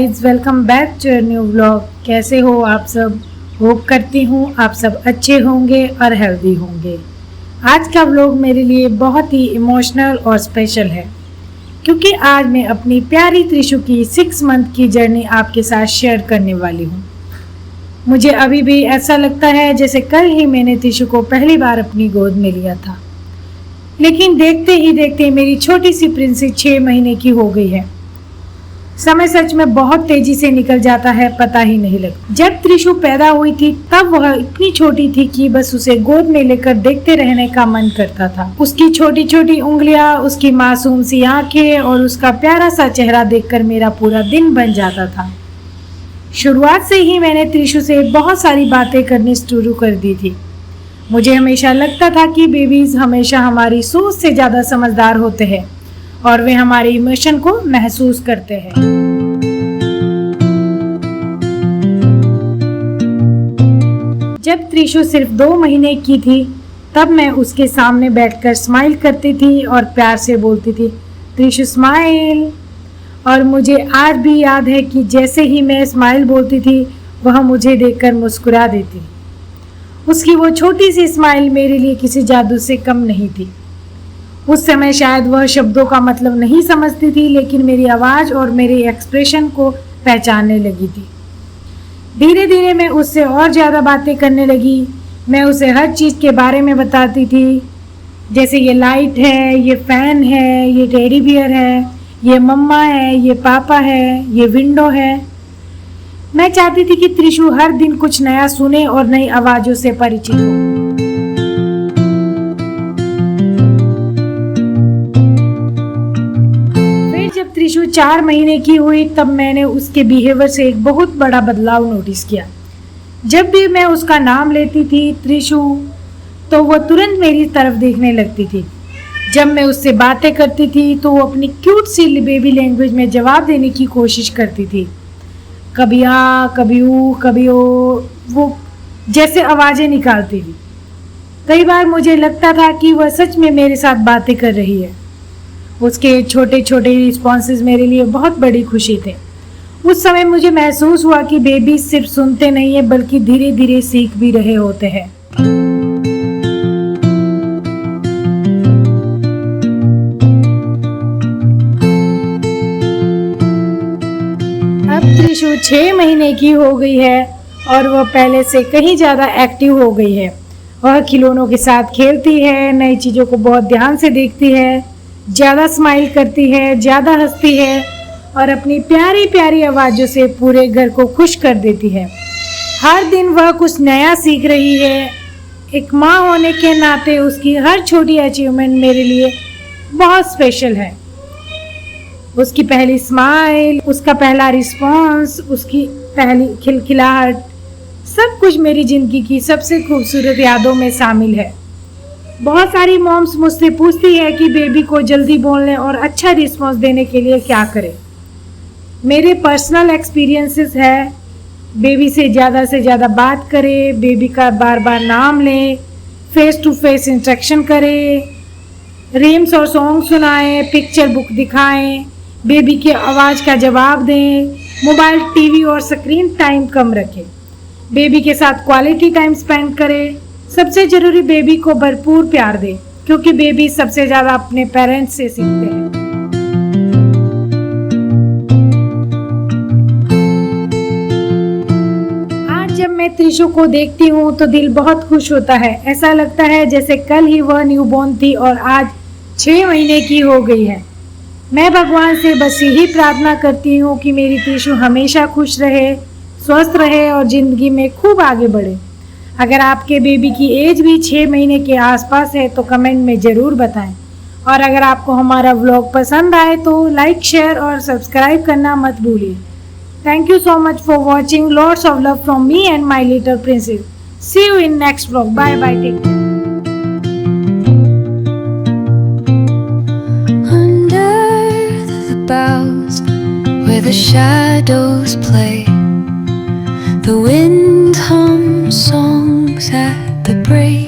Guys, welcome back to your new vlog. कैसे हो आप सब? होप करती हूँ आप सब अच्छे होंगे और हेल्दी होंगे। आज का व्लॉग मेरे लिए बहुत ही इमोशनल और स्पेशल है क्योंकि आज मैं अपनी प्यारी त्रिशु की 6 मंथ की जर्नी आपके साथ शेयर करने वाली हूँ। मुझे अभी भी ऐसा लगता है जैसे कल ही मैंने त्रिशु को पहली बार अपनी गोद में लिया था, लेकिन देखते ही देखते मेरी छोटी सी प्रिंसी 6 महीने की हो गई है। समय सच में बहुत तेजी से निकल जाता है, पता ही नहीं लगता। जब त्रिशु पैदा हुई थी तब वह इतनी छोटी थी कि बस उसे गोद में लेकर देखते रहने का मन करता था। उसकी छोटी छोटी उंगलियां, उसकी मासूम सी आंखें और उसका प्यारा सा चेहरा देखकर मेरा पूरा दिन बन जाता था। शुरुआत से ही मैंने त्रिशु से बहुत सारी बातें करनी शुरू कर दी थी। मुझे हमेशा लगता था कि बेबीज हमेशा हमारी सोच से ज्यादा समझदार होते हैं और वे हमारे इमोशन को महसूस करते हैं। जब त्रिशु सिर्फ 2 महीने की थी तब मैं उसके सामने बैठकर स्माइल करती थी और प्यार से बोलती थी, त्रिशु स्माइल। और मुझे आज भी याद है कि जैसे ही मैं स्माइल बोलती थी वह मुझे देखकर मुस्कुरा देती। उसकी वो छोटी सी स्माइल मेरे लिए किसी जादू से कम नहीं थी। उस समय शायद वह शब्दों का मतलब नहीं समझती थी, लेकिन मेरी आवाज़ और मेरे एक्सप्रेशन को पहचानने लगी थी। धीरे धीरे मैं उससे और ज़्यादा बातें करने लगी। मैं उसे हर चीज़ के बारे में बताती थी, जैसे ये लाइट है, ये फ़ैन है, ये टेडी बियर है, ये मम्मा है, ये पापा है, ये विंडो है। मैं चाहती थी कि त्रिशु हर दिन कुछ नया सुने और नई आवाज़ों से परिचित हो। जब त्रिशु 4 महीने की हुई तब मैंने उसके बिहेवियर से एक बहुत बड़ा बदलाव नोटिस किया। जब भी मैं उसका नाम लेती थी त्रिशु, तो वो तुरंत मेरी तरफ देखने लगती थी। जब मैं उससे बातें करती थी तो वो अपनी क्यूट सी बेबी लैंग्वेज में जवाब देने की कोशिश करती थी। कभी आ, कभी ऊ, कभी ओ, वो जैसे आवाज़ें निकालती थी। कई बार मुझे लगता था कि वह सच में मेरे साथ बातें कर रही है। उसके छोटे छोटे रिस्पॉन्सेज मेरे लिए बहुत बड़ी खुशी थे। उस समय मुझे महसूस हुआ कि बेबी सिर्फ सुनते नहीं है बल्कि धीरे धीरे सीख भी रहे होते हैं। अब त्रिशु 6 महीने की हो गई है और वह पहले से कहीं ज़्यादा एक्टिव हो गई है। वह खिलौनों के साथ खेलती है, नई चीज़ों को बहुत ध्यान से देखती है, ज़्यादा स्माइल करती है, ज़्यादा हंसती है और अपनी प्यारी प्यारी आवाज़ों से पूरे घर को खुश कर देती है। हर दिन वह कुछ नया सीख रही है। एक माँ होने के नाते उसकी हर छोटी अचीवमेंट मेरे लिए बहुत स्पेशल है। उसकी पहली स्माइल, उसका पहला रिस्पॉन्स, उसकी पहली खिलखिलाहट, सब कुछ मेरी ज़िंदगी की सबसे खूबसूरत यादों में शामिल है। बहुत सारी मॉम्स मुझसे पूछती है कि बेबी को जल्दी बोलने और अच्छा रिस्पॉन्स देने के लिए क्या करें। मेरे पर्सनल एक्सपीरियंसेस है, बेबी से ज़्यादा बात करें, बेबी का बार बार नाम लें, फेस टू फेस इंस्ट्रक्शन करें, रीम्स और सॉन्ग सुनाएं, पिक्चर बुक दिखाएं, बेबी की आवाज़ का जवाब दें, मोबाइल, टीवी और स्क्रीन टाइम कम रखें, बेबी के साथ क्वालिटी टाइम स्पेंड करें। सबसे जरूरी बेबी को भरपूर प्यार दें क्योंकि बेबी सबसे ज़्यादा अपने पेरेंट्स से सीखते हैं। आज जब मैं त्रिशु को देखती हूँ तो दिल बहुत खुश होता है। ऐसा लगता है जैसे कल ही वह न्यूबॉर्न थी और आज 6 महीने की हो गई है। मैं भगवान से बस यही प्रार्थना करती हूँ कि मेरी त्रिशु हमेशा खुश रहे, स्वस्थ रहे और ज़िंदगी में खूब आगे बढ़े। अगर आपके बेबी की एज भी 6 महीने के आसपास है तो कमेंट में ज़रूर बताएं। और अगर आपको हमारा व्लॉग पसंद आए तो लाइक, शेयर और सब्सक्राइब करना मत भूलिए। Thank you so much for watching. Lots of love from me and my little princess. See you in next vlog. Bye bye, take care. Boughs where the shadows play, the wind hums songs at the break.